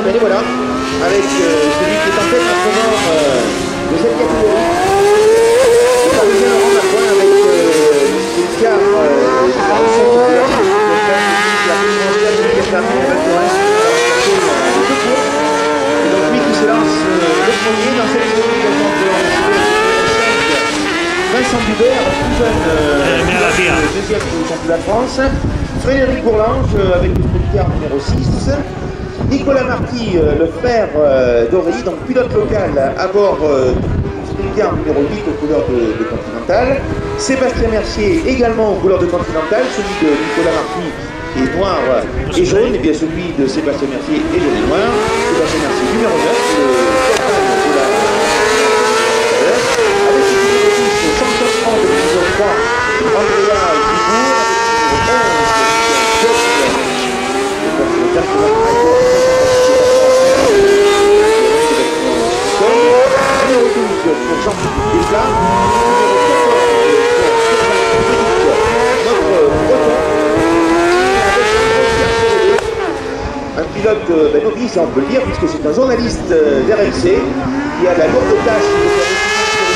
ben les voilà, avec celui qui est en tête en ce moment de cette catégorie. Le Parisien Laurent Macoin avec une carte et donc lui qui se lance le premier dans cette qualification de Vincent Dubert, tout jeune, deuxième du championnat de France. Frédéric Bourlange avec le sprint car numéro 6. Nicolas Marquis, le frère d'Aurélie, donc pilote local à bord du sprint car numéro 8 aux couleurs de Continental. Sébastien Mercier également aux couleurs de Continental, celui de Nicolas Marquis est noir et jaune, et bien celui de Sébastien Mercier est jaune et noir. Sébastien Mercier numéro 9, le avec le numéro 10, champion de France de division 3, Andrea Dubourg, numéro 12 pour Jean-Philippe Desplats, numéro 14 pour notre breton, un pilote novice, on peut le dire, puisque c'est un journaliste d'RMC qui a la lourde tâche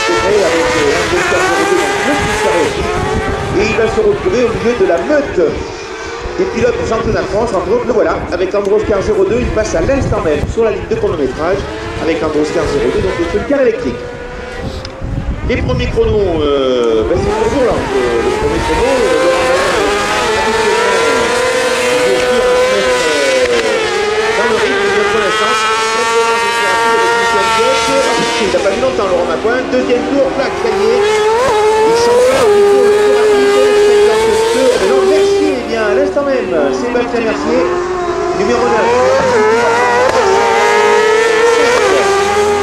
de faire avec et il va se retrouver au milieu de la meute des pilotes du championnat de France. Entre autres, le voilà, avec Androscar 02, il passe à l'instant même sur la ligne de chronométrage avec Androscar 02, donc le car électrique. Les premiers chronos, c'est pour Bourlange. Le premier chrono, dans le rythme de notre connaissance. Il n'a pas mis longtemps Laurent Macoin. Deuxième tour, plaque, ça y est. Il s'en va au niveau le plus rapide. Et donc Mercier, eh bien, à l'instant même, Sébastien Mercier, numéro 9.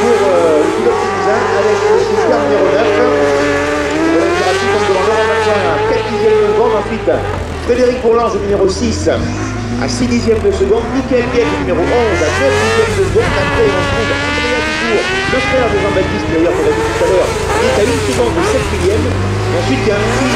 Pour le pilote toulousain avec le car numéro 9. Le plus rapide comme devant Laurent Macoin à 4 dixièmes de seconde. Ensuite, Frédéric Bourlange, numéro 6. À 6 dixièmes de seconde. Michael Guette, numéro 11. À 9 dixièmes de seconde. Après, on trouve Andrea Dubourg, le frère de Jean-Baptiste, d'ailleurs, qu'on a vu tout à l'heure, il est à 1 seconde de 7 millième. Et ensuite, il y a un petit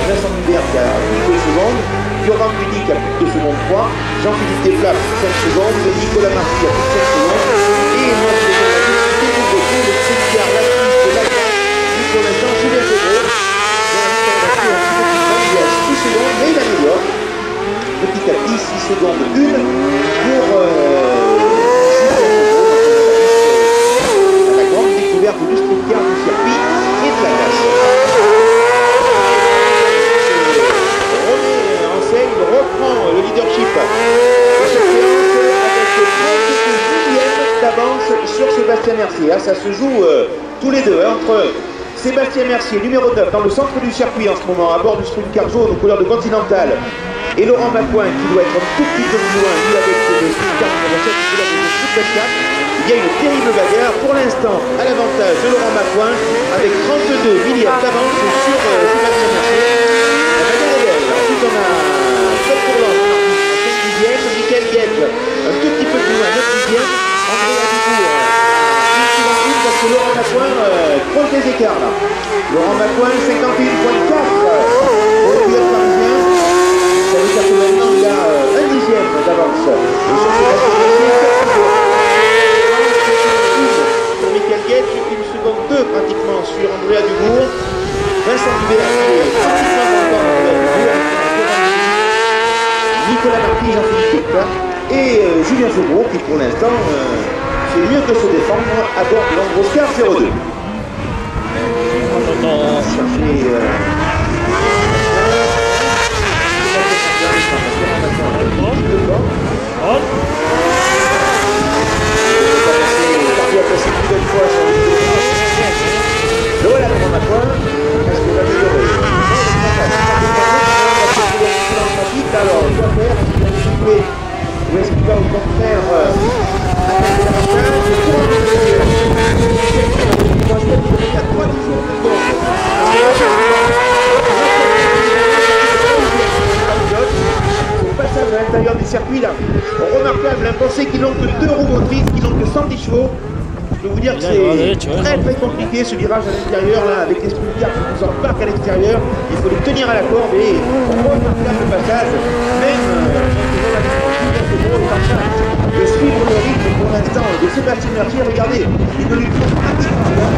Vincent Dubert qui a plus de 2 secondes. Yoram Muni qui a plus de 2 secondes 3. Jean-Philippe Desplats, 5 secondes. Nicolas Marquis a plus de 5 secondes. Et moi, je vais vous dire le sprint car, la piste, la gagne. Pour l'instant, Julien Febro. Il y a 6 secondes, mais il améliore. Petit à petit, 6 secondes 1 pour la grande découverte du sprint car du circuit et de la glace. René Enseigne reprend le leadership de cette séance avec 30 millièmes d'avance sur Sébastien Mercier. Ça se joue tous les deux entre Sébastien Mercier, numéro 9, dans le centre du circuit en ce moment, à bord du sprint car jaune aux couleurs de Continental. Et Laurent Macoin qui doit être un tout petit peu plus loin, lui avec le sprint car numéro 7, qui doit être le sprint 4. Il y a une terrible bagarre pour l'instant à l'avantage de Laurent Macoin avec 32 millièmes d'avance sur Sébastien Mercier. La bagarre est belle. Ensuite on a Fred Bourlange à 5 dixièmes, Michael Guette un tout petit peu plus loin, 9 dixièmes, Andrea Dubourg parce que Laurent Macoin creuse les écarts là. Laurent Macoin 51,4 au pilote parisien. Ça veut dire que maintenant il a 1 dixième d'avance. Et sur Michael Guette, 1 seconde 2 pratiquement sur Andrea Dubourg. Vincent Dubert qui est pratiquement dans le temps d'Andrea Dubourg. Nicolas Marquis, Jean-Philippe Desplats et Julien Febro qui pour l'instant fait mieux que se défendre à bord de l'Androscar 02. Le voilà pour Macoin. Est-ce que va améliorer? Alors, il va faire, est-ce qu'il va découper ou est-ce qu'il va au contraire passage à l'intérieur du circuit là, remarquable, pensez qu'ils n'ont que 2 roues motrices, qu'ils n'ont que 110 chevaux. Je peux vous dire que c'est très très compliqué ce virage à l'intérieur là, avec les sprint cars qui nous embarquent à l'extérieur. Il faut les tenir à la corde et remarquable le passage, même Gros est en train de suivre le rythme pour l'instant de Sébastien Mercier. Regardez, il ne lui trouve pratiquement rien.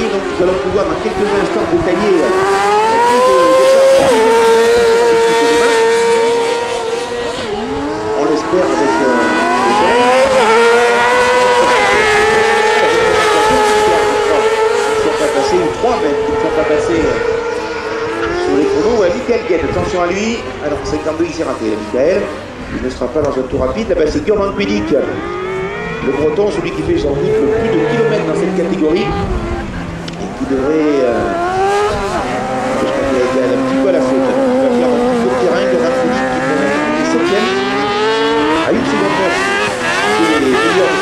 Donc nous allons pouvoir dans quelques instants détailler on l'espère avec ils ne sont pas passés, ou 3 même, qui ne sont pas passés sur les chronos. Michael Gued, attention à lui. Alors 52 il s'est raté, Michael. Il ne sera pas dans un tour rapide. Là-bas c'est Gurman Pidic, le breton, celui qui fait sans doute le plus de kilomètres dans cette catégorie. Qui devrait, je crois qu'il a été un petit peu à la faute. Il va faire un petit peu de terrain, Gurman Pidic qui est 7ème à 1 seconde 9 des meilleurs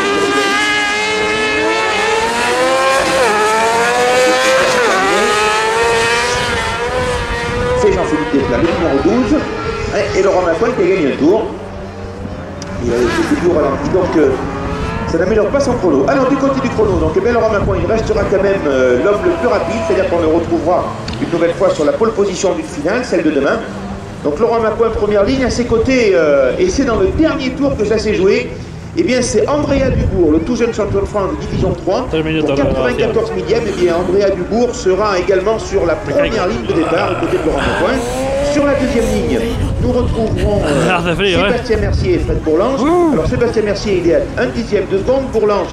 de cette catégorie. C'est Jean-Philippe Desplat, le numéro 12, et Laurent Macoin qui a gagné un tour. Il a été toujours ralenti, donc ça n'améliore pas son chrono. Alors du côté du chrono, donc Laurent Macoin, il restera quand même l'homme le plus rapide, c'est-à-dire qu'on le retrouvera une nouvelle fois sur la pole position du final, celle de demain. Donc Laurent Macoin, première ligne, à ses côtés, et c'est dans le dernier tour que ça s'est joué. Eh bien c'est Andrea Dubourg, le tout jeune champion de France de division 3, pour 94 millième. Eh bien Andrea Dubourg sera également sur la première ligne de départ, aux côtés de Laurent Macoin. Sur la deuxième ligne, nous retrouverons Sébastien Mercier et Fred Bourlange. Alors Sébastien Mercier, il est à 1/10 de seconde, Bourlange